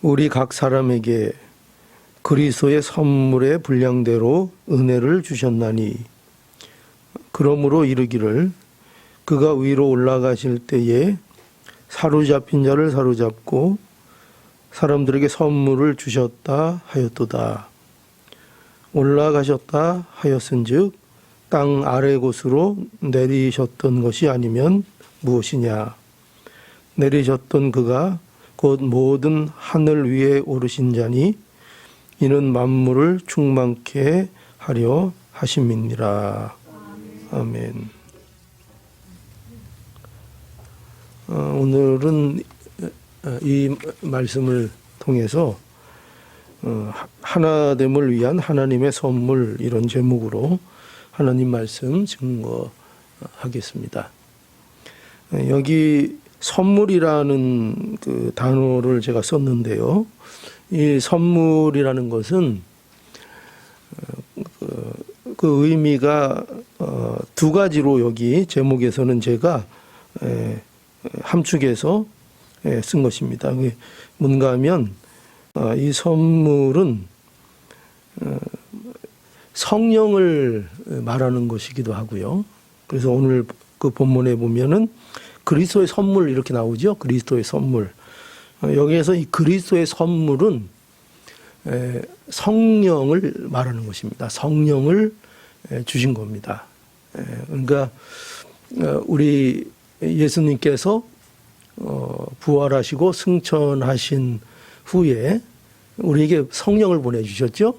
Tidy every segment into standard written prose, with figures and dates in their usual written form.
우리 각 사람에게 그리스도의 선물의 분량대로 은혜를 주셨나니 그러므로 이르기를 그가 위로 올라가실 때에 사로잡힌 자를 사로잡고 사람들에게 선물을 주셨다 하였도다. 올라가셨다 하였은즉 땅 아래 곳으로 내리셨던 것이 아니면 무엇이냐. 내리셨던 그가 곧 모든 하늘 위에 오르신 자니 이는 만물을 충만케 하려 하심이니라. 아멘. 오늘은 이 말씀을 통해서 하나됨을 위한 하나님의 선물 이런 제목으로 하나님 말씀 증거하겠습니다. 여기 선물이라는 그 단어를 제가 썼는데요. 이 선물이라는 것은 그 의미가 두 가지로 여기 제목에서는 제가 함축해서 쓴 것입니다. 뭔가 하면 이 선물은 성령을 말하는 것이기도 하고요. 그래서 오늘 그 본문에 보면은 그리스도의 선물 이렇게 나오죠. 그리스도의 선물. 여기에서 이 그리스도의 선물은 성령을 말하는 것입니다. 성령을 주신 겁니다. 그러니까 우리 예수님께서 부활하시고 승천하신 후에 우리에게 성령을 보내주셨죠.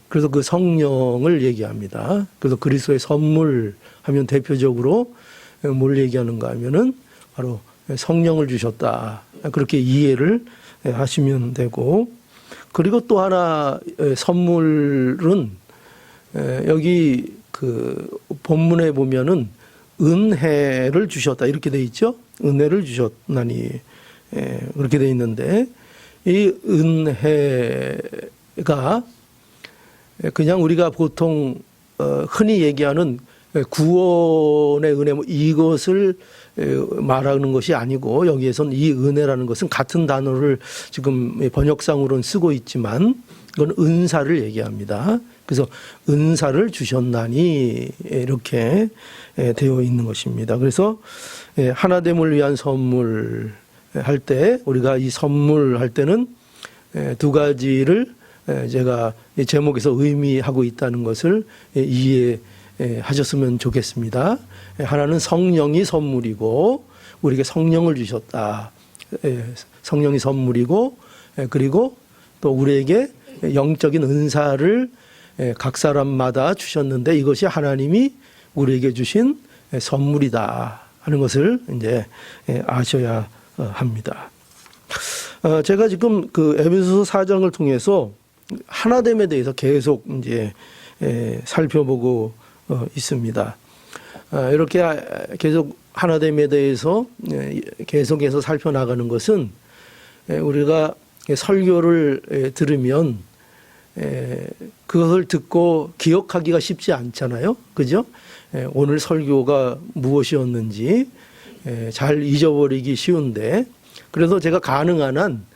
그래서 그 성령을 얘기합니다. 그래서 그리스도의 선물 하면 대표적으로 뭘 얘기하는가 하면은 바로 성령을 주셨다. 그렇게 이해를 하시면 되고, 그리고 또 하나 선물은 여기 그 본문에 보면은 은혜를 주셨다 이렇게 돼 있죠. 은혜를 주셨나니 그렇게 돼 있는데 이 은혜가 그냥 우리가 보통 흔히 얘기하는 구원의 은혜 이것을 말하는 것이 아니고 여기에서는 이 은혜라는 것은 같은 단어를 지금 번역상으로는 쓰고 있지만 이건 은사를 얘기합니다. 그래서 은사를 주셨나니 이렇게 되어 있는 것입니다. 그래서 하나됨을 위한 선물 할 때 우리가 이 선물 할 때는 두 가지를 제가 제목에서 의미하고 있다는 것을 이해하셨으면 좋겠습니다. 하나는 성령이 선물이고 우리에게 성령을 주셨다. 성령이 선물이고 그리고 또 우리에게 영적인 은사를 각 사람마다 주셨는데 이것이 하나님이 우리에게 주신 선물이다 하는 것을 이제 아셔야 합니다. 제가 지금 그 에베소서 4장을 통해서 하나됨에 대해서 계속 이제 살펴보고 있습니다. 이렇게 계속 하나됨에 대해서 계속해서 살펴나가는 것은 우리가 설교를 들으면 그것을 듣고 기억하기가 쉽지 않잖아요. 그죠? 오늘 설교가 무엇이었는지 잘 잊어버리기 쉬운데 그래서 제가 가능한 한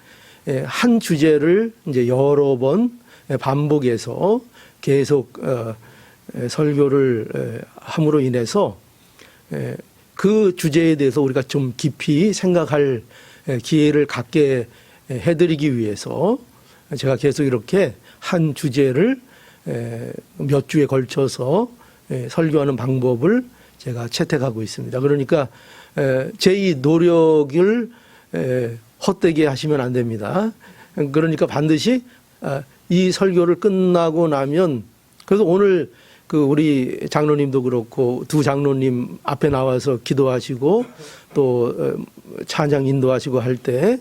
한 주제를 이제 여러 번 반복해서 계속 설교를 함으로 인해서 그 주제에 대해서 우리가 좀 깊이 생각할 기회를 갖게 해드리기 위해서 제가 계속 이렇게 한 주제를 몇 주에 걸쳐서 설교하는 방법을 제가 채택하고 있습니다. 그러니까 제 이 노력을 헛되게 하시면 안 됩니다. 그러니까 반드시 이 설교를 끝나고 나면 그래서 오늘 그 우리 장로님도 그렇고 두 장로님 앞에 나와서 기도하시고 또 찬양 인도하시고 할 때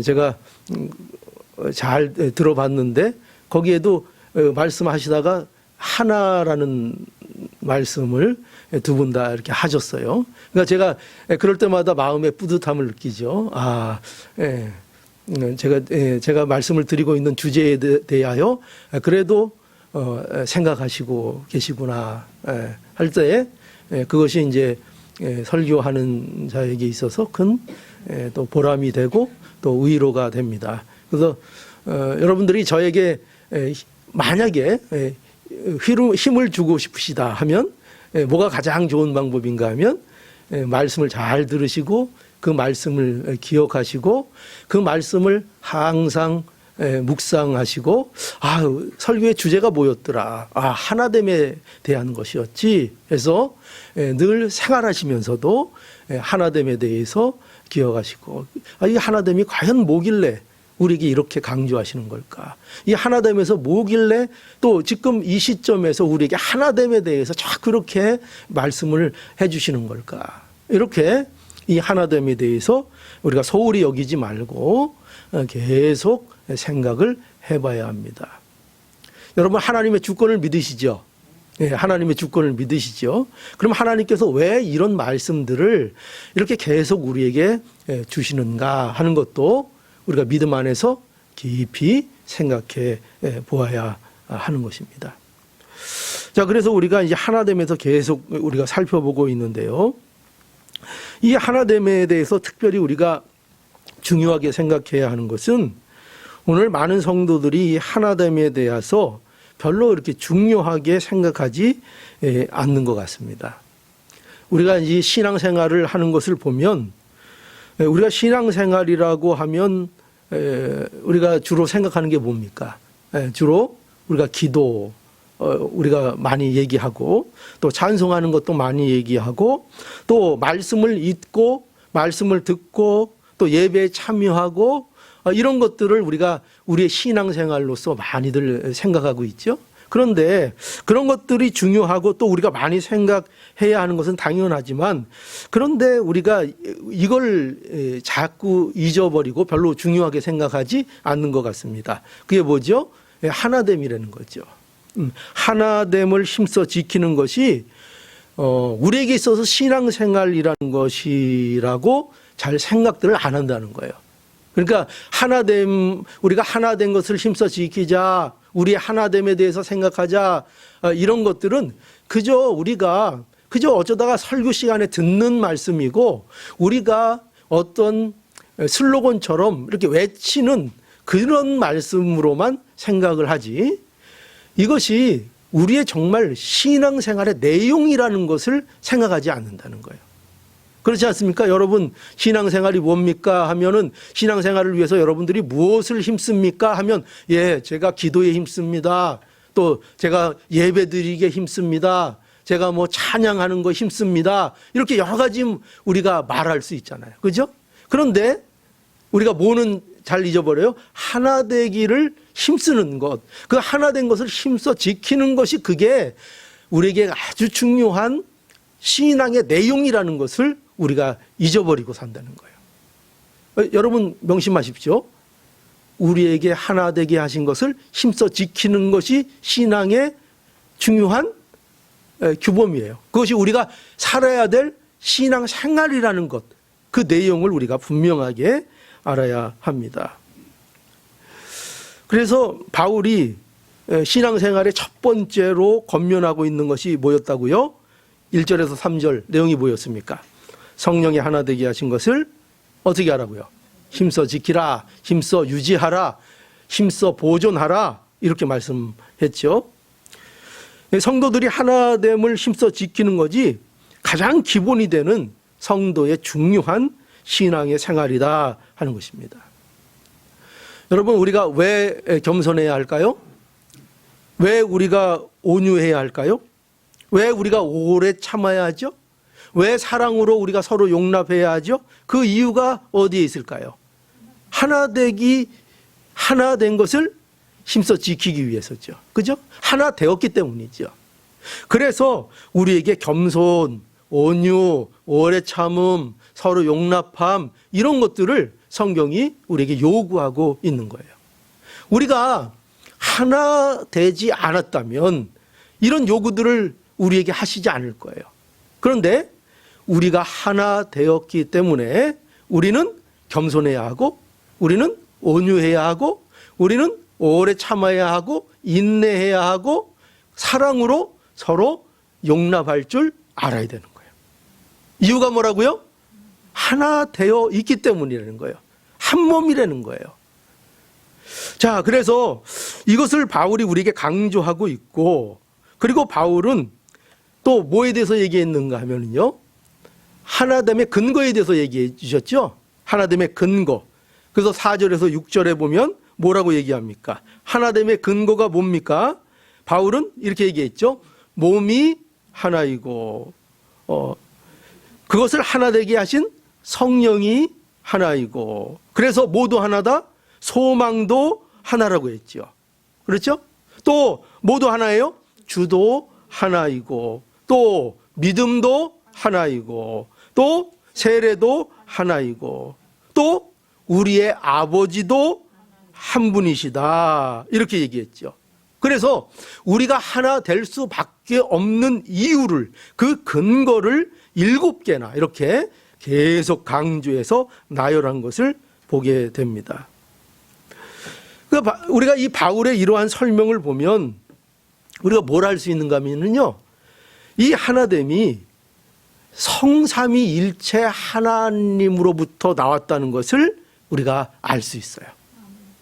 제가 잘 들어봤는데 거기에도 말씀하시다가 하나라는 말씀을 두 분 다 이렇게 하셨어요. 그러니까 제가 그럴 때마다 마음의 뿌듯함을 느끼죠. 제가 말씀을 드리고 있는 주제에 대하여 그래도 생각하시고 계시구나 할 때 그것이 이제 설교하는 자에게 있어서 큰 또 보람이 되고 또 위로가 됩니다. 그래서 여러분들이 저에게 만약에 힘을 주고 싶으시다 하면 뭐가 가장 좋은 방법인가 하면 말씀을 잘 들으시고 그 말씀을 기억하시고 그 말씀을 항상 묵상하시고 설교의 주제가 뭐였더라, 하나됨에 대한 것이었지 해서 늘 생활하시면서도 하나됨에 대해서 기억하시고, 이 하나됨이 과연 뭐길래 우리에게 이렇게 강조하시는 걸까, 이 하나됨에서 뭐길래 또 지금 이 시점에서 우리에게 하나됨에 대해서 자꾸 이렇게 말씀을 해주시는 걸까, 이렇게 이 하나됨에 대해서 우리가 소홀히 여기지 말고 계속 생각을 해봐야 합니다. 여러분, 하나님의 주권을 믿으시죠? 하나님의 주권을 믿으시죠? 그럼 하나님께서 왜 이런 말씀들을 이렇게 계속 우리에게 주시는가 하는 것도 우리가 믿음 안에서 깊이 생각해 보아야 하는 것입니다. 자, 그래서 우리가 이제 하나됨에서 계속 우리가 살펴보고 있는데요. 이 하나됨에 대해서 특별히 우리가 중요하게 생각해야 하는 것은 오늘 많은 성도들이 하나됨에 대해서 별로 이렇게 중요하게 생각하지 않는 것 같습니다. 우리가 이 신앙생활을 하는 것을 보면, 우리가 신앙생활이라고 하면 우리가 주로 생각하는 게 뭡니까? 주로 우리가 기도, 우리가 많이 얘기하고 또 찬송하는 것도 많이 얘기하고 또 말씀을 읽고 말씀을 듣고 또 예배에 참여하고 이런 것들을 우리가 우리의 신앙생활로서 많이들 생각하고 있죠. 그런데 그런 것들이 중요하고 또 우리가 많이 생각해야 하는 것은 당연하지만, 그런데 우리가 이걸 자꾸 잊어버리고 별로 중요하게 생각하지 않는 것 같습니다. 그게 뭐죠? 하나됨이라는 거죠. 하나됨을 힘써 지키는 것이 우리에게 있어서 신앙생활이라는 것이라고 잘 생각들을 안 한다는 거예요. 그러니까 우리가 하나된 것을 힘써 지키자, 우리의 하나됨에 대해서 생각하자, 이런 것들은 우리가 어쩌다가 설교 시간에 듣는 말씀이고, 우리가 어떤 슬로건처럼 이렇게 외치는 그런 말씀으로만 생각을 하지, 이것이 우리의 정말 신앙생활의 내용이라는 것을 생각하지 않는다는 거예요. 그렇지 않습니까? 여러분, 신앙생활이 뭡니까 하면은, 신앙생활을 위해서 여러분들이 무엇을 힘씁니까 하면, 제가 기도에 힘씁니다. 또 제가 예배드리기에 힘씁니다. 제가 찬양하는 거 힘씁니다. 이렇게 여러 가지 우리가 말할 수 있잖아요. 그죠? 그런데 우리가 뭐는 잘 잊어버려요? 하나 되기를 힘쓰는 것, 그 하나 된 것을 힘써 지키는 것이 그게 우리에게 아주 중요한 신앙의 내용이라는 것을 우리가 잊어버리고 산다는 거예요. 여러분 명심하십시오. 우리에게 하나 되게 하신 것을 힘써 지키는 것이 신앙의 중요한 규범이에요. 그것이 우리가 살아야 될 신앙 생활이라는 것, 그 내용을 우리가 분명하게 알아야 합니다. 그래서 바울이 신앙생활의 첫 번째로 권면하고 있는 것이 뭐였다고요? 1절에서 3절 내용이 뭐였습니까? 성령이 하나 되게 하신 것을 어떻게 하라고요? 힘써 지키라, 힘써 유지하라, 힘써 보존하라, 이렇게 말씀했죠. 성도들이 하나됨을 힘써 지키는 것이 가장 기본이 되는 성도의 중요한 신앙의 생활이다 하는 것입니다. 여러분, 우리가 왜 겸손해야 할까요? 왜 우리가 온유해야 할까요? 왜 우리가 오래 참아야 하죠? 왜 사랑으로 우리가 서로 용납해야 하죠? 그 이유가 어디에 있을까요? 하나 된 것을 힘써 지키기 위해서죠. 그죠? 하나 되었기 때문이죠. 그래서 우리에게 겸손, 온유, 오래 참음, 서로 용납함, 이런 것들을 성경이 우리에게 요구하고 있는 거예요. 우리가 하나 되지 않았다면 이런 요구들을 우리에게 하시지 않을 거예요. 그런데 우리가 하나 되었기 때문에 우리는 겸손해야 하고, 우리는 온유해야 하고, 우리는 오래 참아야 하고, 인내해야 하고, 사랑으로 서로 용납할 줄 알아야 되는 거예요. 이유가 뭐라고요? 하나 되어 있기 때문이라는 거예요. 한 몸이라는 거예요. 자, 그래서 이것을 바울이 우리에게 강조하고 있고, 그리고 바울은 또 뭐에 대해서 얘기했는가 하면요, 하나됨의 근거에 대해서 얘기해 주셨죠. 하나됨의 근거. 그래서 4절에서 6절에 보면 뭐라고 얘기합니까? 하나됨의 근거가 뭡니까? 바울은 이렇게 얘기했죠. 몸이 하나이고, 그것을 하나 되게 하신 성령이 하나이고, 그래서 모두 하나다. 소망도 하나라고 했죠. 그렇죠? 또 모두 하나예요. 주도 하나이고, 또 믿음도 하나이고, 또 세례도 하나이고, 또 우리의 아버지도 한 분이시다. 이렇게 얘기했죠. 그래서 우리가 하나 될 수밖에 없는 이유를, 그 근거를 7개나 이렇게 계속 강조해서 나열한 것을 보게 됩니다. 우리가 이 바울의 이러한 설명을 보면 우리가 뭘 알 수 있는가 하면요, 이 하나됨이 성삼위일체 하나님으로부터 나왔다는 것을 우리가 알 수 있어요.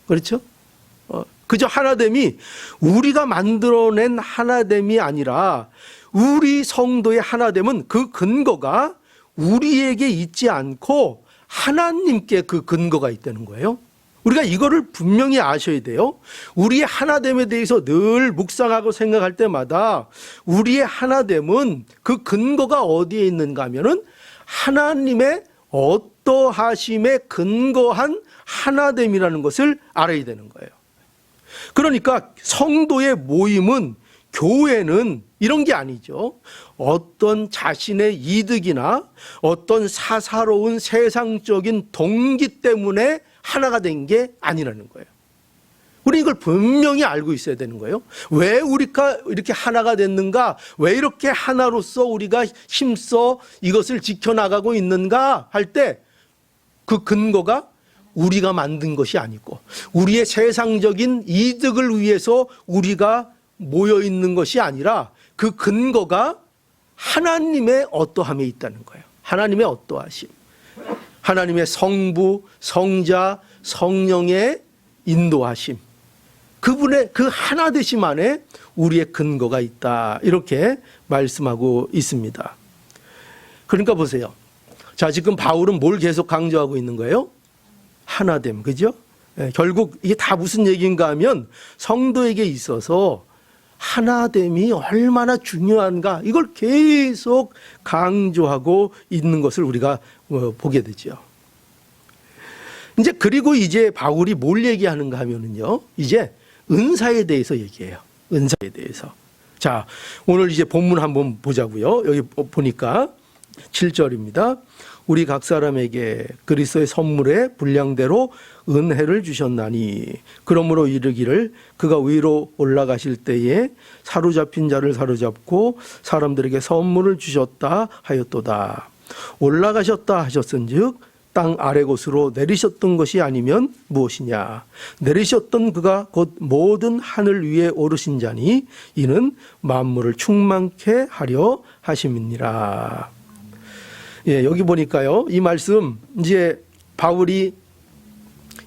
그렇죠? 그저 하나됨이 우리가 만들어낸 하나됨이 아니라, 우리 성도의 하나됨은 그 근거가 우리에게 있지 않고 하나님께 그 근거가 있다는 거예요. 우리가 이거를 분명히 아셔야 돼요. 우리의 하나됨에 대해서 늘 묵상하고 생각할 때마다 우리의 하나됨은 그 근거가 어디에 있는가 하면은 하나님의 어떠하심에 근거한 하나됨이라는 것을 알아야 되는 거예요. 그러니까 성도의 모임은, 교회는 이런 게 아니죠. 어떤 자신의 이득이나 어떤 사사로운 세상적인 동기 때문에 하나가 된 게 아니라는 거예요. 우리 이걸 분명히 알고 있어야 되는 거예요. 왜 우리가 이렇게 하나가 됐는가? 왜 이렇게 하나로서 우리가 힘써 이것을 지켜나가고 있는가 할 때, 그 근거가 우리가 만든 것이 아니고 우리의 세상적인 이득을 위해서 우리가 모여 있는 것이 아니라, 그 근거가 하나님의 어떠함에 있다는 거예요. 하나님의 어떠하심, 하나님의 성부, 성자, 성령의 인도하심, 그분의 그 하나 되심 안에 우리의 근거가 있다. 이렇게 말씀하고 있습니다. 그러니까 보세요. 자, 지금 바울은 뭘 계속 강조하고 있는 거예요? 하나됨, 그죠? 결국 이게 다 무슨 얘기인가 하면, 성도에게 있어서 하나됨이 얼마나 중요한가, 이걸 계속 강조하고 있는 것을 우리가 보게 되죠. 그리고 이제 바울이 뭘 얘기하는가 하면은요, 이제 은사에 대해서 얘기해요. 은사에 대해서. 자, 오늘 이제 본문 한번 보자고요. 여기 보니까 7절입니다. 우리 각 사람에게 그리스도의 선물의 분량대로 은혜를 주셨나니, 그러므로 이르기를 그가 위로 올라가실 때에 사로잡힌 자를 사로잡고 사람들에게 선물을 주셨다 하였도다. 올라가셨다 하셨은즉 땅 아래 곳으로 내리셨던 것이 아니면 무엇이냐? 내리셨던 그가 곧 모든 하늘 위에 오르신 자니 이는 만물을 충만케 하려 하심이니라. 예, 여기 보니까요, 이 말씀 이제 바울이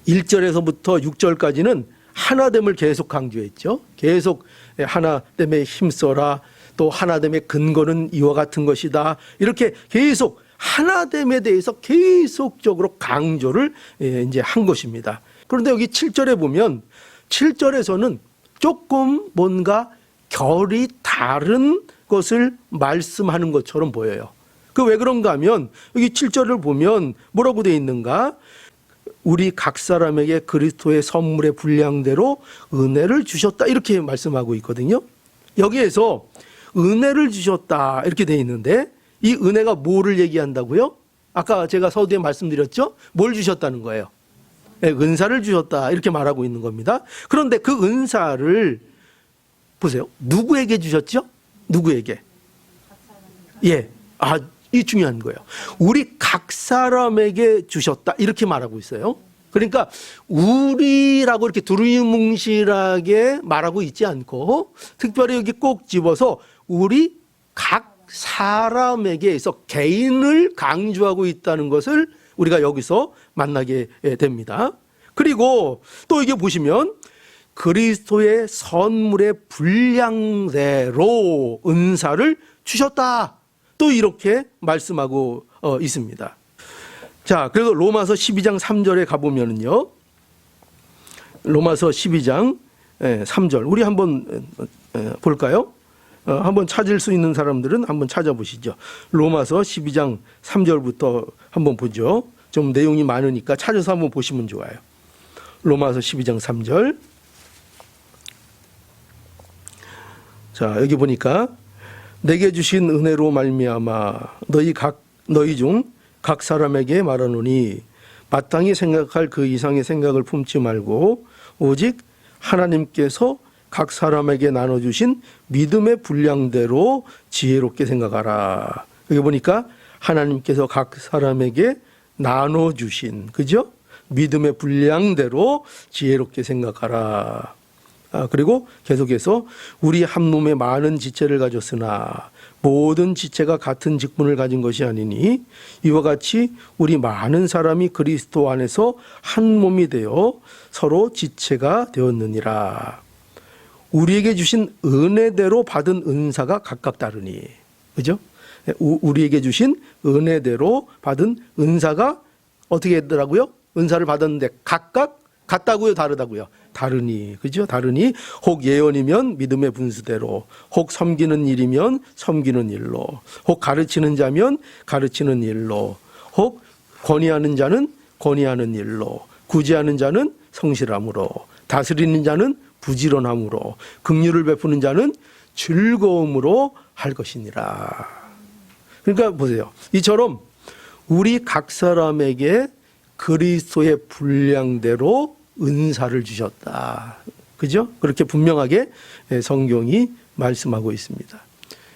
1절에서부터 6절까지는 하나됨을 계속 강조했죠. 계속 하나됨에 힘써라, 또 하나됨의 근거는 이와 같은 것이다, 이렇게 계속 하나됨에 대해서 계속적으로 강조를 이제 한 것입니다. 그런데 여기 7절에 보면, 7절에서는 조금 뭔가 결이 다른 것을 말씀하는 것처럼 보여요. 그 왜 그런가 하면, 여기 7절을 보면 뭐라고 되어 있는가? 우리 각 사람에게 그리스도의 선물의 분량대로 은혜를 주셨다, 이렇게 말씀하고 있거든요. 여기에서 은혜를 주셨다 이렇게 되어 있는데, 이 은혜가 뭐를 얘기한다고요? 아까 제가 서두에 말씀드렸죠? 뭘 주셨다는 거예요? 네, 은사를 주셨다 이렇게 말하고 있는 겁니다. 그런데 그 은사를 보세요. 누구에게 주셨죠? 누구에게? 예, 이 중요한 거예요. 우리 각 사람에게 주셨다 이렇게 말하고 있어요. 그러니까 우리라고 이렇게 두루뭉실하게 말하고 있지 않고, 특별히 여기 꼭 집어서 우리 각 사람에게서 개인을 강조하고 있다는 것을 우리가 여기서 만나게 됩니다. 그리고 또 이게 보시면 그리스도의 선물의 분량대로 은사를 주셨다. 또 이렇게 말씀하고 있습니다. 자, 그래서 로마서 12장 3절에 가보면은요. 로마서 12장 3절. 우리 한번 볼까요? 한번 찾을 수 있는 사람들은 한번 찾아보시죠. 로마서 12장 3절부터 한번 보죠. 좀 내용이 많으니까 찾아서 한번 보시면 좋아요. 로마서 12장 3절. 자, 여기 보니까 내게 주신 은혜로 말미암아 너희 중 각 사람에게 말하노니 마땅히 생각할 그 이상의 생각을 품지 말고 오직 하나님께서 각 사람에게 나눠주신 믿음의 분량대로 지혜롭게 생각하라. 여기 보니까 하나님께서 각 사람에게 나눠주신, 그죠? 믿음의 분량대로 지혜롭게 생각하라. 그리고 계속해서 우리 한 몸에 많은 지체를 가졌으나 모든 지체가 같은 직분을 가진 것이 아니니 이와 같이 우리 많은 사람이 그리스도 안에서 한 몸이 되어 서로 지체가 되었느니라. 우리에게 주신 은혜대로 받은 은사가 각각 다르니, 그죠? 우리에게 주신 은혜대로 받은 은사가 어떻게 했더라고요? 은사를 받았는데 각각 같다고요, 다르다고요? 다르니, 그죠? 다르니 혹 예언이면 믿음의 분수대로, 혹 섬기는 일이면 섬기는 일로, 혹 가르치는 자면 가르치는 일로, 혹 권위하는 자는 권위하는 일로, 구제하는 자는 성실함으로, 다스리는 자는 부지런함으로, 긍휼을 베푸는 자는 즐거움으로 할 것이니라. 그러니까 보세요. 이처럼 우리 각 사람에게 그리스도의 분량대로 은사를 주셨다. 그죠? 그렇게 분명하게 성경이 말씀하고 있습니다.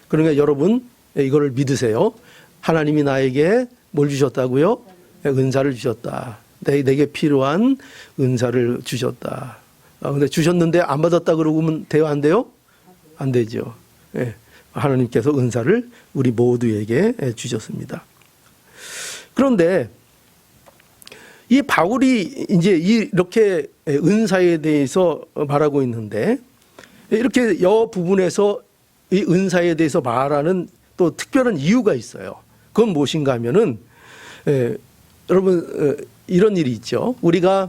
그러니까 여러분 이거를 믿으세요. 하나님이 나에게 뭘 주셨다고요? 은사를 주셨다. 내게 필요한 은사를 주셨다. 근데 주셨는데 안 받았다 그러면 돼요? 안 돼요? 안 되죠. 하나님께서 은사를 우리 모두에게 주셨습니다. 그런데 이 바울이 이제 이렇게 은사에 대해서 말하고 있는데 이렇게 여 부분에서 이 은사에 대해서 말하는 또 특별한 이유가 있어요. 그건 무엇인가 하면은 여러분 이런 일이 있죠. 우리가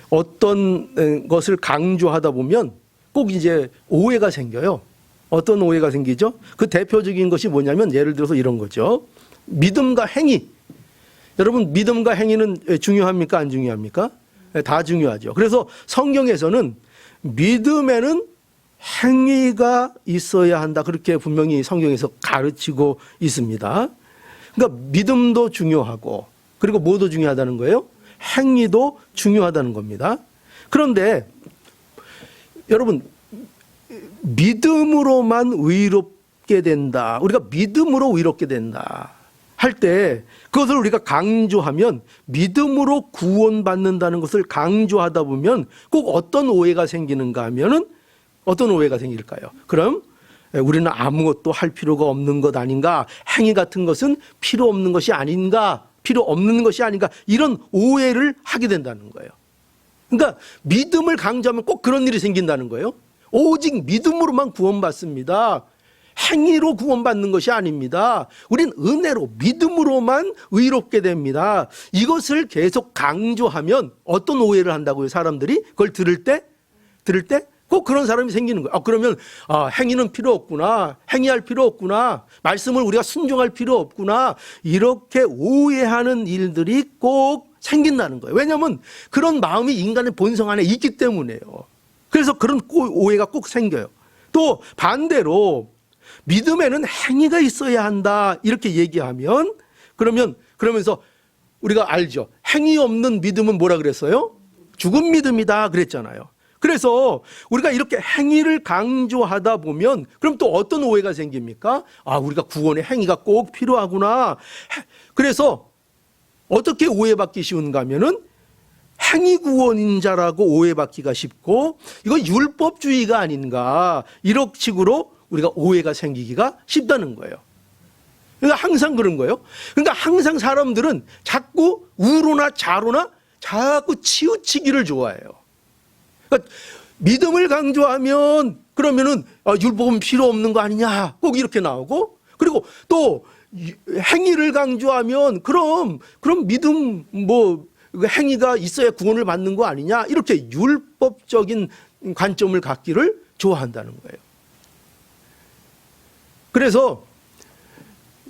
어떤 것을 강조하다 보면 꼭 이제 오해가 생겨요. 어떤 오해가 생기죠? 그 대표적인 것이 뭐냐면 예를 들어서 이런 거죠. 믿음과 행위. 여러분 믿음과 행위는 중요합니까? 안 중요합니까? 다 중요하죠. 그래서 성경에서는 믿음에는 행위가 있어야 한다. 그렇게 분명히 성경에서 가르치고 있습니다. 그러니까 믿음도 중요하고 그리고 뭐도 중요하다는 거예요? 행위도 중요하다는 겁니다. 그런데 여러분 믿음으로만 의롭게 된다. 우리가 믿음으로 의롭게 된다. 할 때 그것을 우리가 강조하면 믿음으로 구원받는다는 것을 강조하다 보면 꼭 어떤 오해가 생기는가 하면은 어떤 오해가 생길까요? 그럼 우리는 아무것도 할 필요가 없는 것 아닌가? 행위 같은 것은 필요 없는 것이 아닌가? 필요 없는 것이 아닌가? 이런 오해를 하게 된다는 거예요. 그러니까 믿음을 강조하면 꼭 그런 일이 생긴다는 거예요. 오직 믿음으로만 구원받습니다. 행위로 구원받는 것이 아닙니다. 우린 은혜로 믿음으로만 의롭게 됩니다. 이것을 계속 강조하면 어떤 오해를 한다고요? 사람들이 그걸 들을 때 꼭 그런 사람이 생기는 거예요. 그러면 행위는 필요 없구나. 행위할 필요 없구나. 말씀을 우리가 순종할 필요 없구나. 이렇게 오해하는 일들이 꼭 생긴다는 거예요. 왜냐하면 그런 마음이 인간의 본성 안에 있기 때문에요. 그래서 그런 오해가 꼭 생겨요. 또 반대로 믿음에는 행위가 있어야 한다 이렇게 얘기하면 그러면서 우리가 알죠. 행위 없는 믿음은 뭐라 그랬어요? 죽은 믿음이다 그랬잖아요. 그래서 우리가 이렇게 행위를 강조하다 보면 그럼 또 어떤 오해가 생깁니까? 우리가 구원의 행위가 꼭 필요하구나. 그래서 어떻게 오해받기 쉬운가 하면은 행위 구원인 자라고 오해받기가 쉽고 이거 율법주의가 아닌가 이런 식으로 우리가 오해가 생기기가 쉽다는 거예요. 그러니까 항상 그런 거예요. 그러니까 항상 사람들은 자꾸 우로나 좌로나 자꾸 치우치기를 좋아해요. 그러니까 믿음을 강조하면 그러면은 율법은 필요 없는 거 아니냐 꼭 이렇게 나오고, 그리고 또 행위를 강조하면 그럼 믿음 행위가 있어야 구원을 받는 거 아니냐 이렇게 율법적인 관점을 갖기를 좋아한다는 거예요. 그래서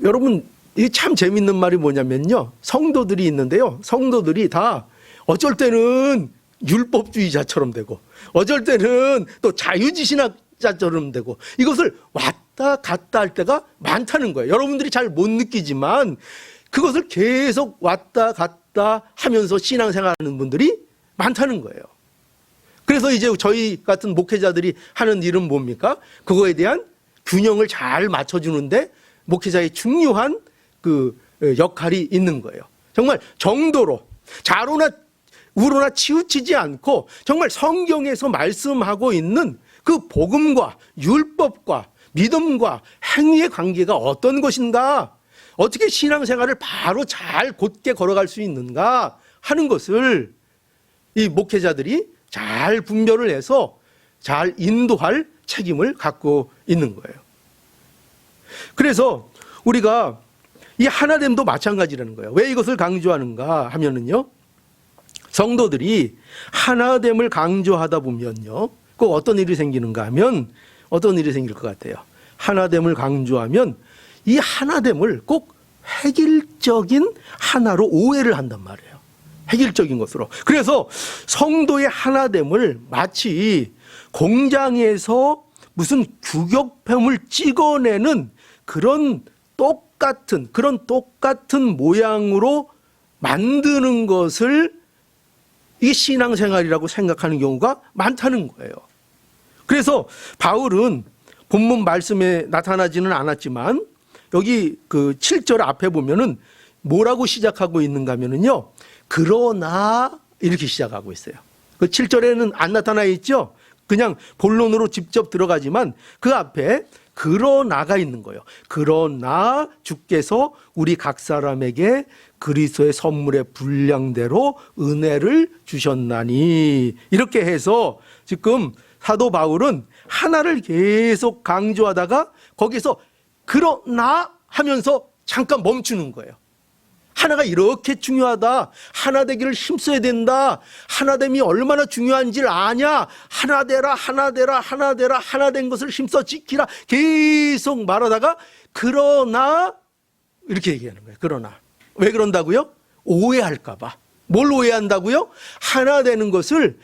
여러분 이 참 재밌는 말이 뭐냐면요, 성도들이 있는데요, 성도들이 다 어쩔 때는 율법주의자처럼 되고 어쩔 때는 또 자유지신학자처럼 되고 이것을 왔다 갔다 할 때가 많다는 거예요. 여러분들이 잘 못 느끼지만 그것을 계속 왔다 갔다 하면서 신앙생활하는 분들이 많다는 거예요. 그래서 이제 저희 같은 목회자들이 하는 일은 뭡니까? 그거에 대한 균형을 잘 맞춰주는데 목회자의 중요한 그 역할이 있는 거예요. 정말 정도로 좌로나 우로나 치우치지 않고 정말 성경에서 말씀하고 있는 그 복음과 율법과 믿음과 행위의 관계가 어떤 것인가, 어떻게 신앙생활을 바로 잘 곧게 걸어갈 수 있는가 하는 것을 이 목회자들이 잘 분별을 해서 잘 인도할 책임을 갖고 있는 거예요. 그래서 우리가 이 하나됨도 마찬가지라는 거예요. 왜 이것을 강조하는가 하면은요, 성도들이 하나됨을 강조하다 보면요, 꼭 어떤 일이 생기는가 하면 어떤 일이 생길 것 같아요. 하나됨을 강조하면 이 하나됨을 꼭 획일적인 하나로 오해를 한단 말이에요. 획일적인 것으로. 그래서 성도의 하나됨을 마치 공장에서 무슨 규격품을 찍어내는 그런 똑같은 모양으로 만드는 것을 이게 신앙생활이라고 생각하는 경우가 많다는 거예요. 그래서 바울은 본문 말씀에 나타나지는 않았지만 여기 그 7절 앞에 보면은 뭐라고 시작하고 있는가 하면은요, 그러나 이렇게 시작하고 있어요. 그 7절에는 안 나타나 있죠? 그냥 본론으로 직접 들어가지만 그 앞에 그러나가 있는 거예요. 그러나 주께서 우리 각 사람에게 그리스도의 선물의 분량대로 은혜를 주셨나니, 이렇게 해서 지금 사도 바울은 하나를 계속 강조하다가 거기서 그러나 하면서 잠깐 멈추는 거예요. 하나가 이렇게 중요하다, 하나 되기를 힘써야 된다, 하나됨이 얼마나 중요한지를 아냐, 하나 되라, 하나 되라, 하나 되라, 하나 된 것을 힘써 지키라 계속 말하다가 그러나 이렇게 얘기하는 거예요. 그러나 왜 그런다고요? 오해할까 봐. 뭘 오해한다고요? 하나 되는 것을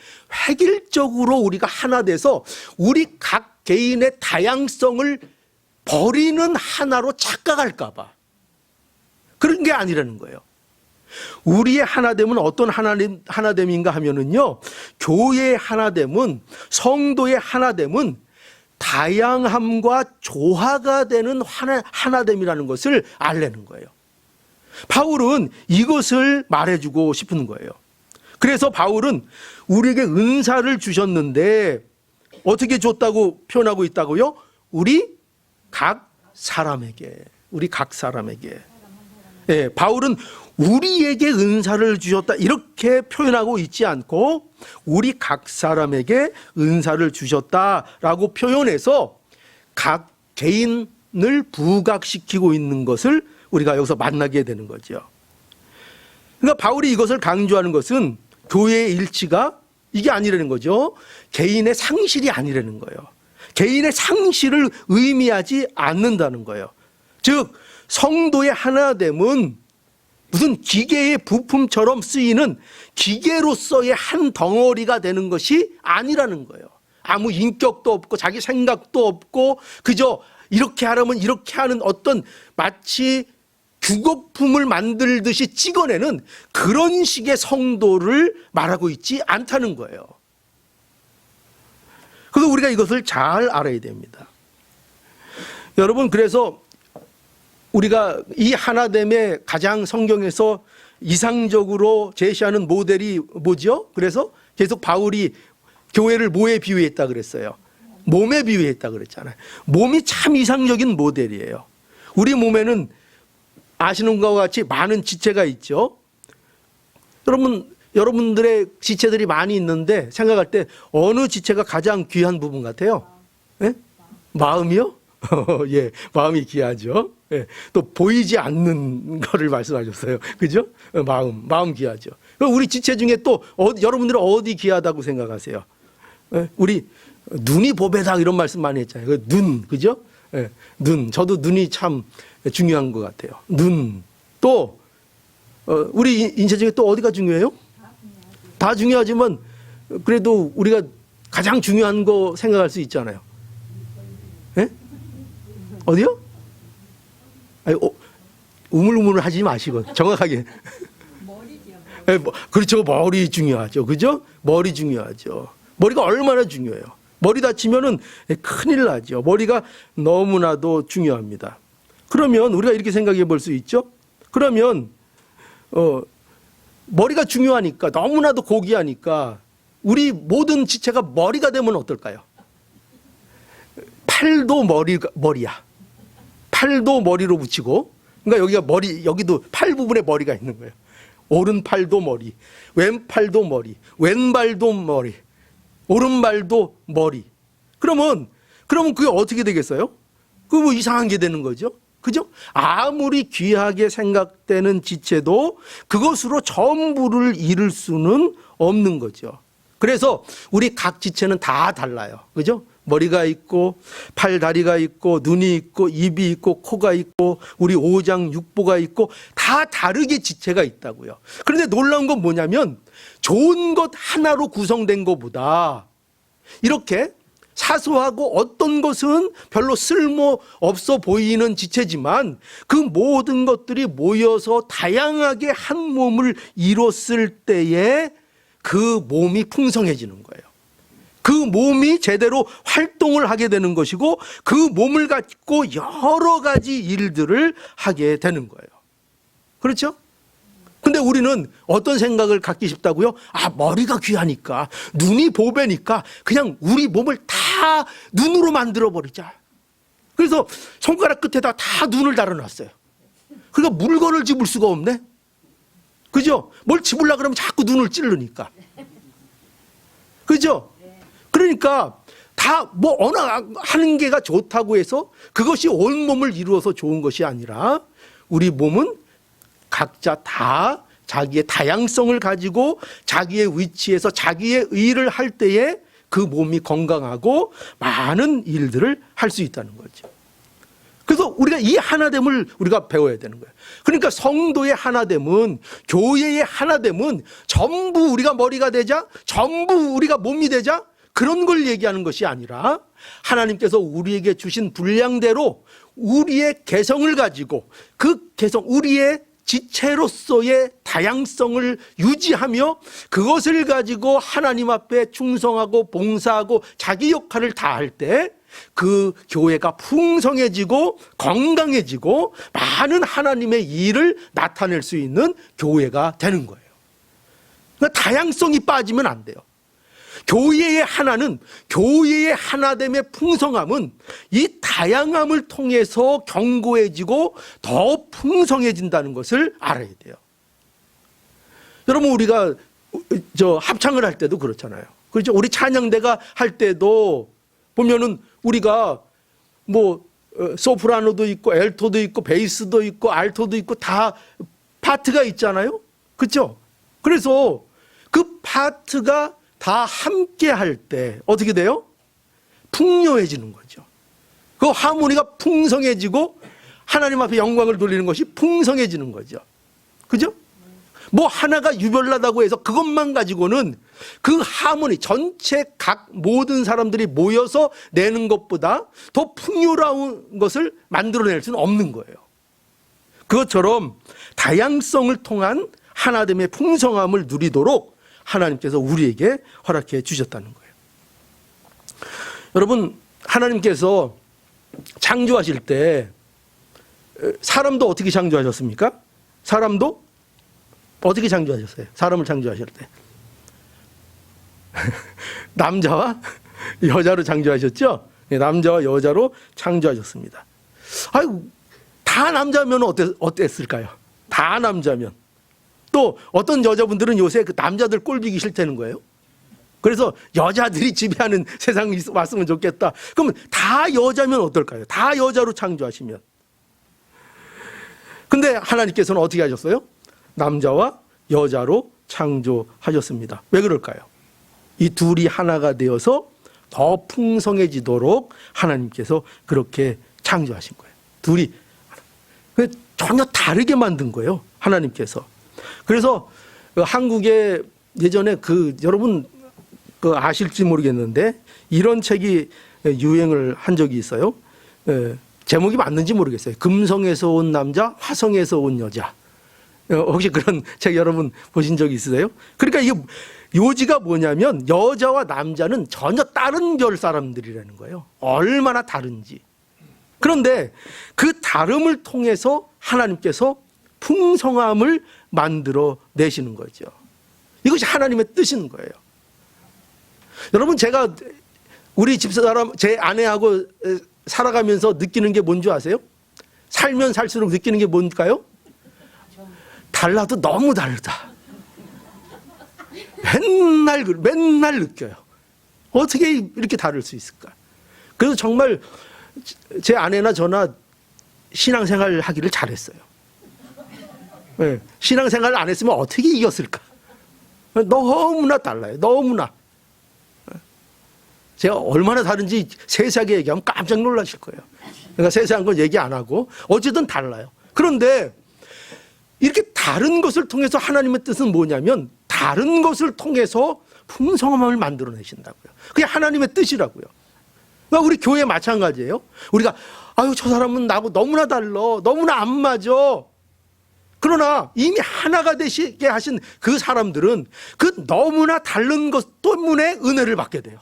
획일적으로 우리가 하나 돼서 우리 각 개인의 다양성을 버리는 하나로 착각할까 봐. 그런 게 아니라는 거예요. 우리의 하나됨은 어떤 하나됨인가 하면은요, 교회의 하나됨은, 성도의 하나됨은 다양함과 조화가 되는 하나됨이라는 것을 알려는 거예요. 바울은 이것을 말해주고 싶은 거예요. 그래서 바울은 우리에게 은사를 주셨는데 어떻게 줬다고 표현하고 있다고요? 우리 각 사람에게. 예, 바울은 우리에게 은사를 주셨다 이렇게 표현하고 있지 않고 우리 각 사람에게 은사를 주셨다라고 표현해서 각 개인을 부각시키고 있는 것을 우리가 여기서 만나게 되는 거죠. 그러니까 바울이 이것을 강조하는 것은 교회의 일치가 이게 아니라는 거죠. 개인의 상실이 아니라는 거예요. 개인의 상실을 의미하지 않는다는 거예요. 즉 성도의 하나됨은 무슨 기계의 부품처럼 쓰이는 기계로서의 한 덩어리가 되는 것이 아니라는 거예요. 아무 인격도 없고 자기 생각도 없고 그저 이렇게 하려면 이렇게 하는 어떤 마치 규격품을 만들듯이 찍어내는 그런 식의 성도를 말하고 있지 않다는 거예요. 그래서 우리가 이것을 잘 알아야 됩니다. 여러분, 그래서 우리가 이 하나됨의 가장 성경에서 이상적으로 제시하는 모델이 뭐죠? 그래서 계속 바울이 교회를 뭐에 비유했다 그랬어요? 몸에 비유했다 그랬잖아요. 몸이 참 이상적인 모델이에요. 우리 몸에는 아시는 것과 같이 많은 지체가 있죠. 여러분, 여러분들의 지체들이 많이 있는데 생각할 때 어느 지체가 가장 귀한 부분 같아요? 예? 마음이요? 예, 마음이 귀하죠. 예, 또 보이지 않는 거를 말씀하셨어요. 그죠? 마음 귀하죠. 우리 지체 중에 또 여러분들은 어디 귀하다고 생각하세요? 예, 우리 눈이 보배다 이런 말씀 많이 했잖아요. 눈, 그죠? 예, 눈. 저도 눈이 참 중요한 것 같아요. 눈. 또 우리 인체 중에 또 어디가 중요해요? 다 중요하지만 그래도 우리가 가장 중요한 거 생각할 수 있잖아요. 예? 어디요? 아니, 우물우물 하지 마시고 정확하게. 예, 그렇죠. 머리 중요하죠. 그죠? 머리 중요하죠. 머리가 얼마나 중요해요. 머리 다치면은 큰일 나죠. 머리가 너무나도 중요합니다. 그러면 우리가 이렇게 생각해 볼 수 있죠. 그러면 머리가 중요하니까 너무나도 고귀하니까 우리 모든 지체가 머리가 되면 어떨까요? 팔도 머리야. 팔도 머리로 붙이고, 그러니까 여기가 여기도 팔 부분에 머리가 있는 거예요. 오른팔도 머리, 왼팔도 머리, 왼발도 머리, 오른발도 머리. 그러면 그게 어떻게 되겠어요? 그거 뭐 이상한 게 되는 거죠. 그죠? 아무리 귀하게 생각되는 지체도 그것으로 전부를 이룰 수는 없는 거죠. 그래서 우리 각 지체는 다 달라요. 그죠? 머리가 있고 팔, 다리가 있고 눈이 있고 입이 있고 코가 있고 우리 오장, 육보가 있고 다 다르게 지체가 있다고요. 그런데 놀라운 건 뭐냐면 좋은 것 하나로 구성된 것보다 이렇게 사소하고 어떤 것은 별로 쓸모 없어 보이는 지체지만 그 모든 것들이 모여서 다양하게 한 몸을 이뤘을 때에 그 몸이 풍성해지는 거예요. 그 몸이 제대로 활동을 하게 되는 것이고 그 몸을 갖고 여러 가지 일들을 하게 되는 거예요. 그렇죠? 근데 우리는 어떤 생각을 갖기 쉽다고요? 머리가 귀하니까, 눈이 보배니까 그냥 우리 몸을 다 눈으로 만들어 버리자. 그래서 손가락 끝에다 다 눈을 달아놨어요. 그러니까 물건을 집을 수가 없네. 그죠? 뭘 집으려고 그러면 자꾸 눈을 찌르니까. 그죠? 그러니까 다 어느 하는 게가 좋다고 해서 그것이 온몸을 이루어서 좋은 것이 아니라 우리 몸은 각자 다 자기의 다양성을 가지고 자기의 위치에서 자기의 일을 할 때에 그 몸이 건강하고 많은 일들을 할 수 있다는 거죠. 그래서 우리가 이 하나됨을 우리가 배워야 되는 거예요. 그러니까 성도의 하나됨은, 교회의 하나됨은 전부 우리가 머리가 되자, 전부 우리가 몸이 되자 그런 걸 얘기하는 것이 아니라 하나님께서 우리에게 주신 분량대로 우리의 개성을 가지고 그 개성, 우리의 지체로서의 다양성을 유지하며 그것을 가지고 하나님 앞에 충성하고 봉사하고 자기 역할을 다할 때 그 교회가 풍성해지고 건강해지고 많은 하나님의 일을 나타낼 수 있는 교회가 되는 거예요. 그러니까 다양성이 빠지면 안 돼요. 교회의 하나는, 교회의 하나됨의 풍성함은 이 다양함을 통해서 견고해지고 더 풍성해진다는 것을 알아야 돼요. 여러분, 우리가 합창을 할 때도 그렇잖아요. 그렇죠? 우리 찬양대가 할 때도 보면은 우리가 소프라노도 있고 엘토도 있고 베이스도 있고 알토도 있고 다 파트가 있잖아요. 그렇죠? 그래서 그 파트가 다 함께 할 때 어떻게 돼요? 풍요해지는 거죠. 그 하모니가 풍성해지고 하나님 앞에 영광을 돌리는 것이 풍성해지는 거죠. 그죠? 하나가 유별나다고 해서 그것만 가지고는 그 하모니 전체 각 모든 사람들이 모여서 내는 것보다 더 풍요로운 것을 만들어낼 수는 없는 거예요. 그것처럼 다양성을 통한 하나됨의 풍성함을 누리도록 하나님께서 우리에게 허락해 주셨다는 거예요. 여러분, 하나님께서 창조하실 때 사람도 어떻게 창조하셨습니까? 사람도 어떻게 창조하셨어요? 사람을 창조하실 때 남자와 여자로 창조하셨죠? 남자와 여자로 창조하셨습니다. 다 남자면 어땠을까요? 다 남자면. 또 어떤 여자분들은 요새 그 남자들 꼴보기 싫다는 거예요. 그래서 여자들이 지배하는 세상이 왔으면 좋겠다. 그러면 다 여자면 어떨까요? 다 여자로 창조하시면. 근데 하나님께서는 어떻게 하셨어요? 남자와 여자로 창조하셨습니다. 왜 그럴까요? 이 둘이 하나가 되어서 더 풍성해지도록 하나님께서 그렇게 창조하신 거예요. 둘이 전혀 다르게 만든 거예요. 하나님께서. 그래서 한국에 예전에 여러분 아실지 모르겠는데 이런 책이 유행을 한 적이 있어요. 제목이 맞는지 모르겠어요. 금성에서 온 남자, 화성에서 온 여자. 혹시 그런 책 여러분 보신 적 있으세요? 그러니까 이게 요지가 뭐냐면 여자와 남자는 전혀 다른 결 사람들이라는 거예요. 얼마나 다른지. 그런데 그 다름을 통해서 하나님께서 풍성함을 만들어 내시는 거죠. 이것이 하나님의 뜻인 거예요. 여러분, 제가 우리 집사람, 제 아내하고 살아가면서 느끼는 게 뭔지 아세요? 살면 살수록 느끼는 게 뭘까요? 달라도 너무 다르다. 맨날 느껴요. 어떻게 이렇게 다를 수 있을까? 그래서 정말 제 아내나 저나 신앙생활 하기를 잘했어요. 네, 신앙생활을 안 했으면 어떻게 이겼을까? 너무나 달라요. 너무나. 제가 얼마나 다른지 세세하게 얘기하면 깜짝 놀라실 거예요. 그러니까 세세한 건 얘기 안 하고 어쨌든 달라요. 그런데 이렇게 다른 것을 통해서 하나님의 뜻은 뭐냐면 다른 것을 통해서 풍성함을 만들어내신다고요. 그게 하나님의 뜻이라고요. 그러니까 우리 교회 마찬가지예요. 우리가 저 사람은 나하고 너무나 달라, 너무나 안 맞아. 그러나 이미 하나가 되시게 하신 그 사람들은 그 너무나 다른 것 때문에 은혜를 받게 돼요.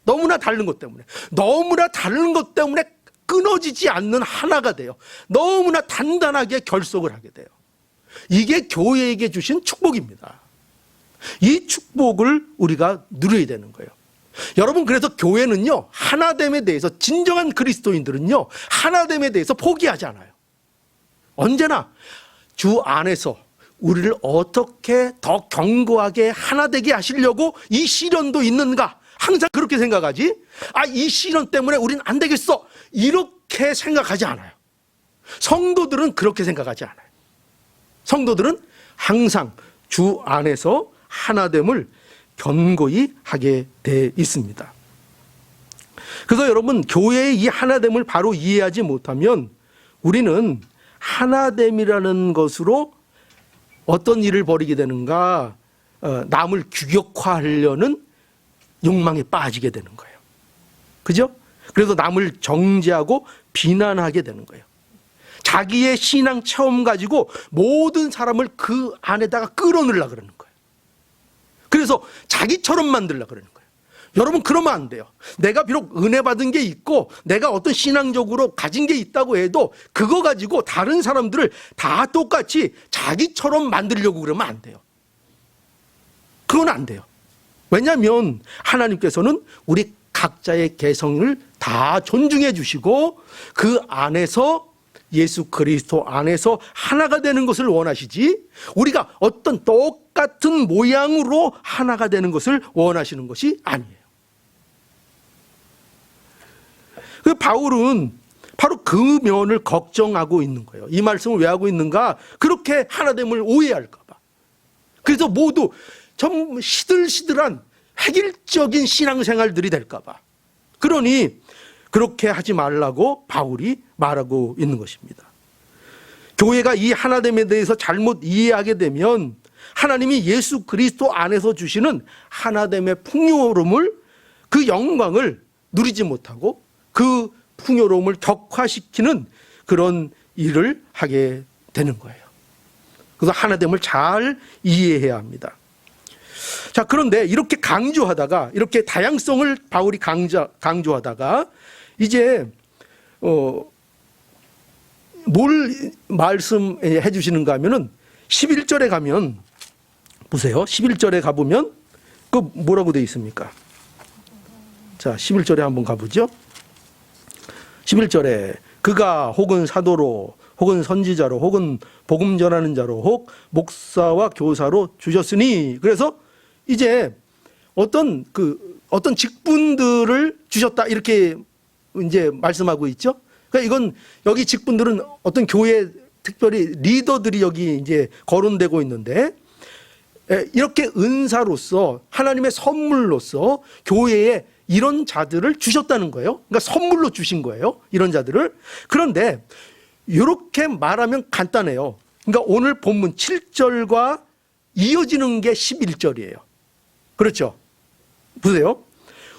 너무나 다른 것 때문에. 너무나 다른 것 때문에 끊어지지 않는 하나가 돼요. 너무나 단단하게 결속을 하게 돼요. 이게 교회에게 주신 축복입니다. 이 축복을 우리가 누려야 되는 거예요. 여러분, 그래서 교회는요, 하나됨에 대해서, 진정한 그리스도인들은요, 하나됨에 대해서 포기하지 않아요. 언제나 주 안에서 우리를 어떻게 더 견고하게 하나되게 하시려고 이 시련도 있는가? 항상 그렇게 생각하지. 이 시련 때문에 우리는 안 되겠어, 이렇게 생각하지 않아요. 성도들은 그렇게 생각하지 않아요. 성도들은 항상 주 안에서 하나됨을 견고히 하게 돼 있습니다. 그래서 여러분, 교회의 이 하나됨을 바로 이해하지 못하면 우리는 하나됨이라는 것으로 어떤 일을 벌이게 되는가? 남을 규격화하려는 욕망에 빠지게 되는 거예요. 그죠? 그래서 남을 정죄하고 비난하게 되는 거예요. 자기의 신앙 체험 가지고 모든 사람을 그 안에다가 끌어넣으려고 그러는 거예요. 그래서 자기처럼 만들려고 그러는 거예요. 여러분, 그러면 안 돼요. 내가 비록 은혜 받은 게 있고 내가 어떤 신앙적으로 가진 게 있다고 해도 그거 가지고 다른 사람들을 다 똑같이 자기처럼 만들려고 그러면 안 돼요. 그건 안 돼요. 왜냐하면 하나님께서는 우리 각자의 개성을 다 존중해 주시고 그 안에서 예수 그리스도 안에서 하나가 되는 것을 원하시지, 우리가 어떤 똑같은 모양으로 하나가 되는 것을 원하시는 것이 아니에요. 그 바울은 바로 그 면을 걱정하고 있는 거예요. 이 말씀을 왜 하고 있는가? 그렇게 하나됨을 오해할까 봐. 그래서 모두 좀 시들시들한 획일적인 신앙생활들이 될까 봐. 그러니 그렇게 하지 말라고 바울이 말하고 있는 것입니다. 교회가 이 하나됨에 대해서 잘못 이해하게 되면 하나님이 예수 그리스도 안에서 주시는 하나됨의 풍요로움을, 그 영광을 누리지 못하고 그 풍요로움을 격화시키는 그런 일을 하게 되는 거예요. 그래서 하나됨을 잘 이해해야 합니다. 자, 그런데 이렇게 강조하다가, 이렇게 다양성을 바울이 강조하다가 이제 뭘 말씀해 주시는가 하면은 11절에 가면 보세요. 11절에 가보면 그 뭐라고 되어 있습니까? 자, 11절에 한번 가보죠. 11절에 그가 혹은 사도로 혹은 선지자로 혹은 복음 전하는 자로 혹 목사와 교사로 주셨으니, 그래서 이제 어떤 직분들을 주셨다 이렇게 이제 말씀하고 있죠. 그러니까 이건 여기 직분들은 어떤 교회 특별히 리더들이 여기 이제 거론되고 있는데, 이렇게 은사로서 하나님의 선물로서 교회에 이런 자들을 주셨다는 거예요. 그러니까 선물로 주신 거예요, 이런 자들을. 그런데 이렇게 말하면 간단해요. 그러니까 오늘 본문 7절과 이어지는 게 11절이에요. 그렇죠? 보세요.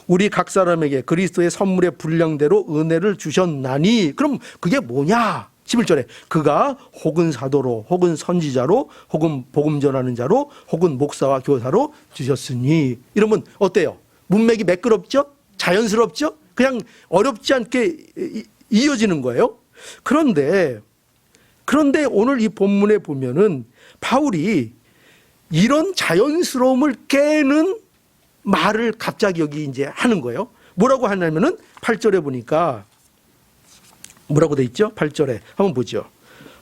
우리 각 사람에게 그리스도의 선물의 분량대로 은혜를 주셨나니, 그럼 그게 뭐냐? 11절에 그가 혹은 사도로 혹은 선지자로 혹은 복음 전하는 자로 혹은 목사와 교사로 주셨으니, 이러면 어때요? 문맥이 매끄럽죠? 자연스럽죠? 그냥 어렵지 않게 이어지는 거예요. 그런데 오늘 이 본문에 보면은 바울이 이런 자연스러움을 깨는 말을 갑자기 여기 이제 하는 거예요. 뭐라고 하냐면은 8절에 보니까 뭐라고 돼 있죠? 8절에 한번 보죠.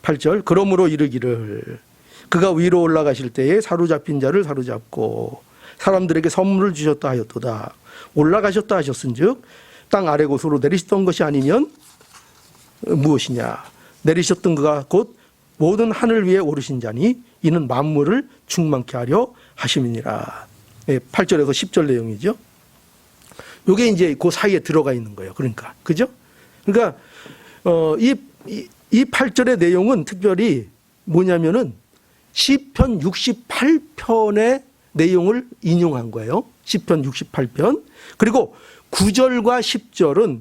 8절, 그러므로 이르기를 그가 위로 올라가실 때에 사로잡힌 자를 사로잡고 사람들에게 선물을 주셨다 하였도다. 올라가셨다 하셨은즉 땅 아래 곳으로 내리셨던 것이 아니면 무엇이냐? 내리셨던 그가 곧 모든 하늘 위에 오르신 자니 이는 만물을 충만케 하려 하심이니라. 8절에서 10절 내용이죠. 이게 이제 그 사이에 들어가 있는 거예요. 그러니까 그죠? 그러니까 이 8절의 내용은 특별히 뭐냐면은 시편 68편의 내용을 인용한 거예요. 시편 68편. 그리고 9절과 10절은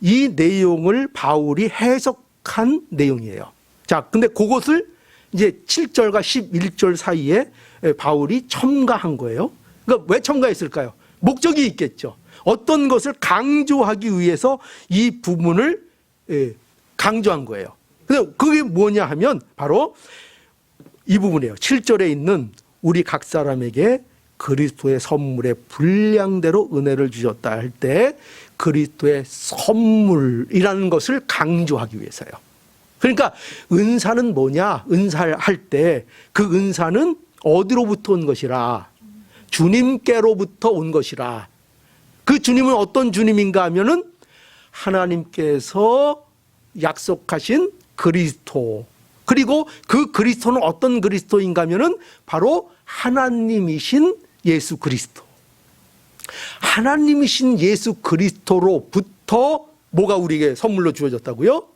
이 내용을 바울이 해석한 내용이에요. 자, 근데 그것을 이제 7절과 11절 사이에 바울이 첨가한 거예요. 그러니까 왜 첨가했을까요? 목적이 있겠죠. 어떤 것을 강조하기 위해서 이 부분을 강조한 거예요. 근데 그게 뭐냐 하면 바로 이 부분이에요. 7절에 있는 우리 각 사람에게 그리스도의 선물의 분량대로 은혜를 주셨다 할 때 그리스도의 선물이라는 것을 강조하기 위해서요. 그러니까 은사는 뭐냐? 은사를 할 때 그 은사는 어디로부터 온 것이라? 주님께로부터 온 것이라. 그 주님은 어떤 주님인가 하면은 하나님께서 약속하신 그리스도, 그리고 그 그리스도는 어떤 그리스도인가 하면은 바로 하나님이신 예수 그리스도. 하나님이신 예수 그리스도로부터 뭐가 우리에게 선물로 주어졌다고요?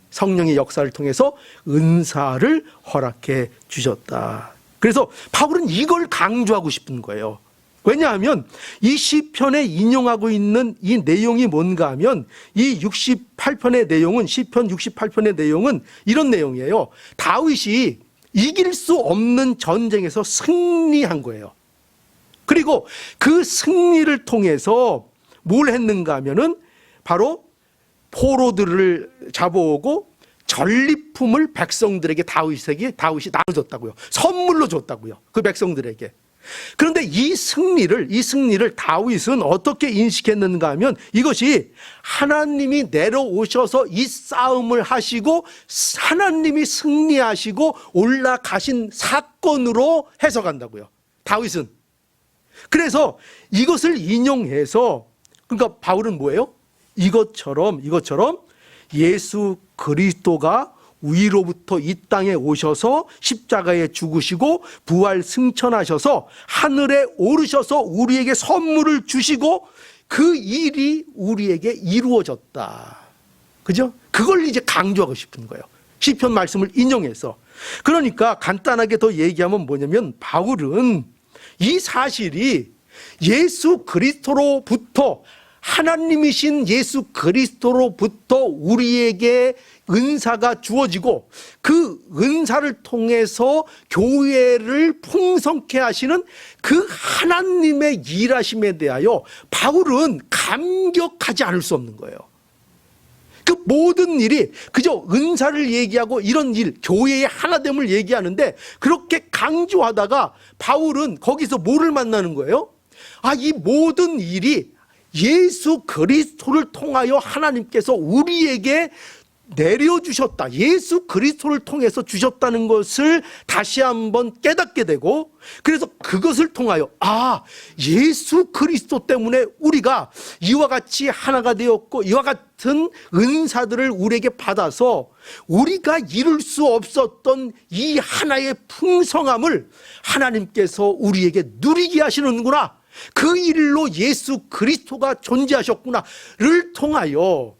성령의 역사를 통해서 은사를 허락해 주셨다. 그래서 바울은 이걸 강조하고 싶은 거예요. 왜냐하면 이 시편에 인용하고 있는 이 내용이 뭔가 하면 이 68편의 내용은, 시편 68편의 내용은 이런 내용이에요. 다윗이 이길 수 없는 전쟁에서 승리한 거예요. 그리고 그 승리를 통해서 뭘 했는가 하면은 바로 포로들을 잡아오고 전리품을 백성들에게 다윗이 나눠줬다고요. 선물로 줬다고요. 그 백성들에게. 그런데 이 승리를 다윗은 어떻게 인식했는가 하면 이것이 하나님이 내려오셔서 이 싸움을 하시고 하나님이 승리하시고 올라가신 사건으로 해석한다고요. 다윗은. 그래서 이것을 인용해서, 그러니까 바울은 뭐예요? 이것처럼 예수 그리스도가 위로부터 이 땅에 오셔서 십자가에 죽으시고 부활 승천하셔서 하늘에 오르셔서 우리에게 선물을 주시고 그 일이 우리에게 이루어졌다. 그죠? 그걸 이제 강조하고 싶은 거예요. 시편 말씀을 인용해서. 그러니까 간단하게 더 얘기하면 뭐냐면 바울은 이 사실이 예수 그리스도로부터, 하나님이신 예수 그리스도로부터 우리에게 은사가 주어지고 그 은사를 통해서 교회를 풍성케 하시는 그 하나님의 일하심에 대하여 바울은 감격하지 않을 수 없는 거예요. 그 모든 일이 그저 은사를 얘기하고 이런 일, 교회의 하나됨을 얘기하는데 그렇게 강조하다가 바울은 거기서 뭐를 만나는 거예요? 이 모든 일이 예수 그리스도를 통하여 하나님께서 우리에게 내려주셨다, 예수 그리스도를 통해서 주셨다는 것을 다시 한번 깨닫게 되고, 그래서 그것을 통하여 예수 그리스도 때문에 우리가 이와 같이 하나가 되었고 이와 같은 은사들을 우리에게 받아서 우리가 이룰 수 없었던 이 하나의 풍성함을 하나님께서 우리에게 누리게 하시는구나, 그 일로 예수 그리스도가 존재하셨구나를 통하여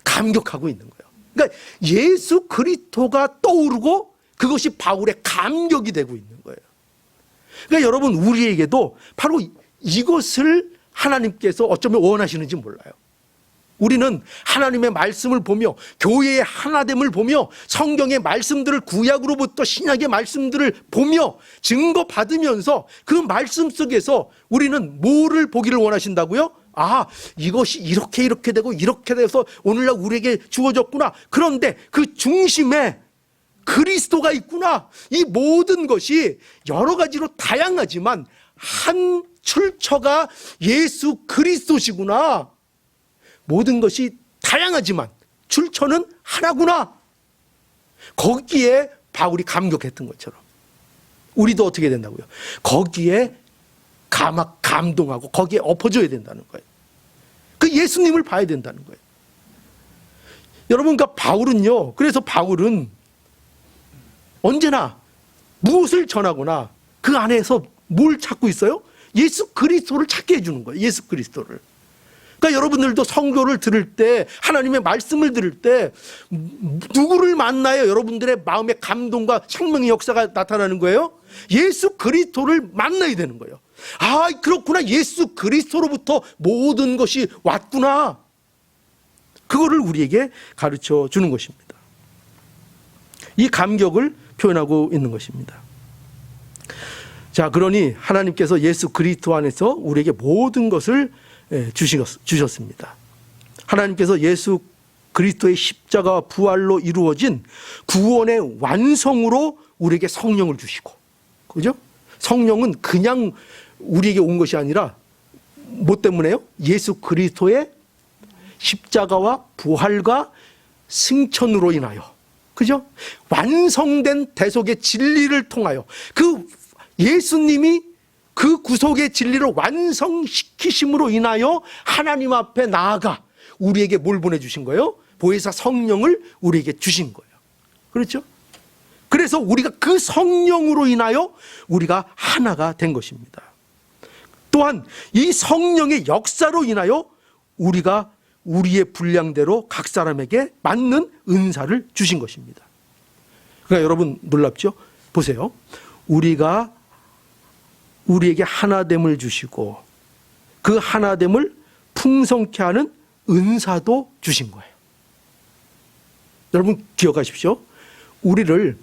감격하고 있는 거예요. 그러니까 예수 그리스도가 떠오르고 그것이 바울의 감격이 되고 있는 거예요. 그러니까 여러분, 우리에게도 바로 이것을 하나님께서 어쩌면 원하시는지 몰라요. 우리는 하나님의 말씀을 보며 교회의 하나됨을 보며 성경의 말씀들을, 구약으로부터 신약의 말씀들을 보며 증거받으면서 그 말씀 속에서 우리는 뭐를 보기를 원하신다고요? 이것이 이렇게 되고 이렇게 돼서 오늘날 우리에게 주어졌구나. 그런데 그 중심에 그리스도가 있구나. 이 모든 것이 여러 가지로 다양하지만 한 출처가 예수 그리스도시구나. 모든 것이 다양하지만 출처는 하나구나. 거기에 바울이 감격했던 것처럼 우리도 어떻게 된다고요? 거기에 감동하고 거기에 엎어져야 된다는 거예요. 그 예수님을 봐야 된다는 거예요. 여러분, 그러니까 바울은요, 그래서 바울은 언제나 무엇을 전하거나 그 안에서 뭘 찾고 있어요? 예수 그리스도를 찾게 해주는 거예요. 예수 그리스도를. 그러니까 여러분들도 성교를 들을 때, 하나님의 말씀을 들을 때 누구를 만나요? 여러분들의 마음의 감동과 생명의 역사가 나타나는 거예요? 예수 그리스도를 만나야 되는 거예요. 그렇구나, 예수 그리스도로부터 모든 것이 왔구나. 그거를 우리에게 가르쳐 주는 것입니다. 이 감격을 표현하고 있는 것입니다. 자, 그러니 하나님께서 예수 그리스도 안에서 우리에게 모든 것을 주셨습니다. 하나님께서 예수 그리스도의 십자가와 부활로 이루어진 구원의 완성으로 우리에게 성령을 주시고, 그죠? 성령은 그냥 우리에게 온 것이 아니라 뭐 때문에요? 예수 그리스도의 십자가와 부활과 승천으로 인하여, 그죠? 완성된 대속의 진리를 통하여, 그 예수님이 그 구속의 진리를 완성시키심으로 인하여 하나님 앞에 나아가 우리에게 뭘 보내주신 거예요? 보혜사 성령을 우리에게 주신 거예요. 그렇죠? 그래서 우리가 그 성령으로 인하여 우리가 하나가 된 것입니다. 또한 이 성령의 역사로 인하여 우리가 우리의 분량대로 각 사람에게 맞는 은사를 주신 것입니다. 그러니까 여러분, 놀랍죠? 보세요. 우리에게 하나됨을 주시고 그 하나됨을 풍성케 하는 은사도 주신 거예요. 여러분 기억하십시오. 우리를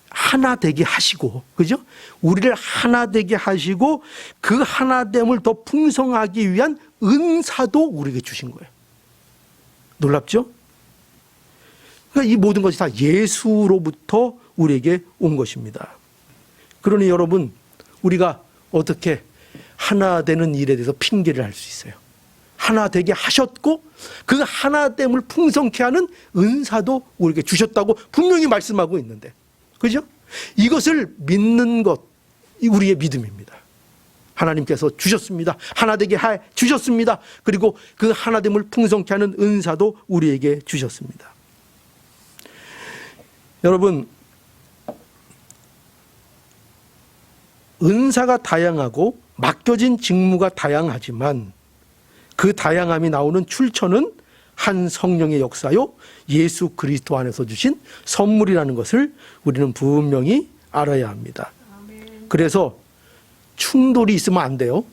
하나 되게 하시고, 그죠? 우리를 하나 되게 하시고 그 하나됨을 더 풍성하기 위한 은사도 우리에게 주신 거예요. 놀랍죠? 그러니까 이 모든 것이 다 예수로부터 우리에게 온 것입니다. 그러니 여러분, 우리가 어떻게 하나 되는 일에 대해서 핑계를 할 수 있어요? 하나 되게 하셨고 그 하나됨을 풍성케 하는 은사도 우리에게 주셨다고 분명히 말씀하고 있는데, 그죠? 이것을 믿는 것, 우리의 믿음입니다. 하나님께서 주셨습니다. 하나 되게 주셨습니다. 그리고 그 하나됨을 풍성케 하는 은사도 우리에게 주셨습니다. 여러분, 은사가 다양하고 맡겨진 직무가 다양하지만 그 다양함이 나오는 출처는 한 성령의 역사요, 예수 그리스도 안에서 주신 선물이라는 것을 우리는 분명히 알아야 합니다. 그래서 충돌이 있으면 안 돼요.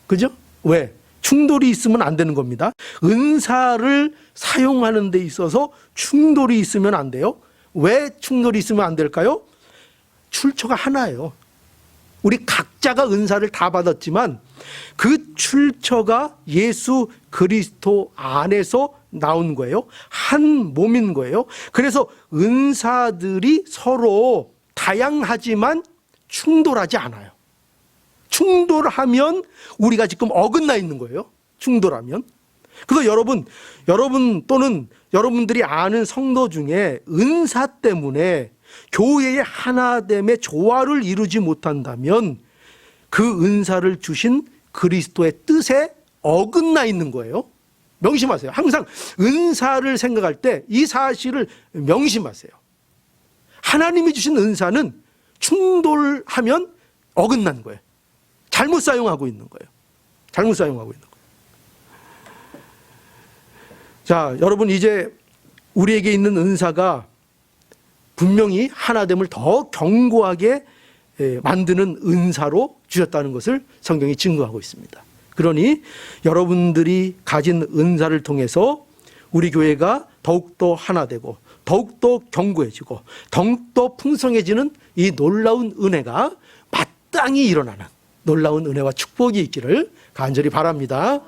그죠? 왜? 충돌이 있으면 안 되는 겁니다. 은사를 사용하는 데 있어서 충돌이 있으면 안 돼요. 왜 충돌이 있으면 안 될까요? 출처가 하나예요. 우리 각자가 은사를 다 받았지만 그 출처가 예수 그리스도 안에서 나온 거예요. 한 몸인 거예요. 그래서 은사들이 서로 다양하지만 충돌하지 않아요. 충돌하면 우리가 지금 어긋나 있는 거예요. 충돌하면. 그래서 여러분 또는 여러분들이 아는 성도 중에 은사 때문에 교회의 하나됨의 조화를 이루지 못한다면 그 은사를 주신 그리스도의 뜻에 어긋나 있는 거예요. 명심하세요. 항상 은사를 생각할 때 이 사실을 명심하세요. 하나님이 주신 은사는 충돌하면 어긋난 거예요. 잘못 사용하고 있는 거예요. 잘못 사용하고 있는 거예요. 자, 여러분 이제 우리에게 있는 은사가 분명히 하나됨을 더 견고하게 만드는 은사로 주셨다는 것을 성경이 증거하고 있습니다. 그러니 여러분들이 가진 은사를 통해서 우리 교회가 더욱더 하나되고 더욱더 견고해지고 더욱더 풍성해지는 이 놀라운 은혜가 마땅히 일어나는 놀라운 은혜와 축복이 있기를 간절히 바랍니다.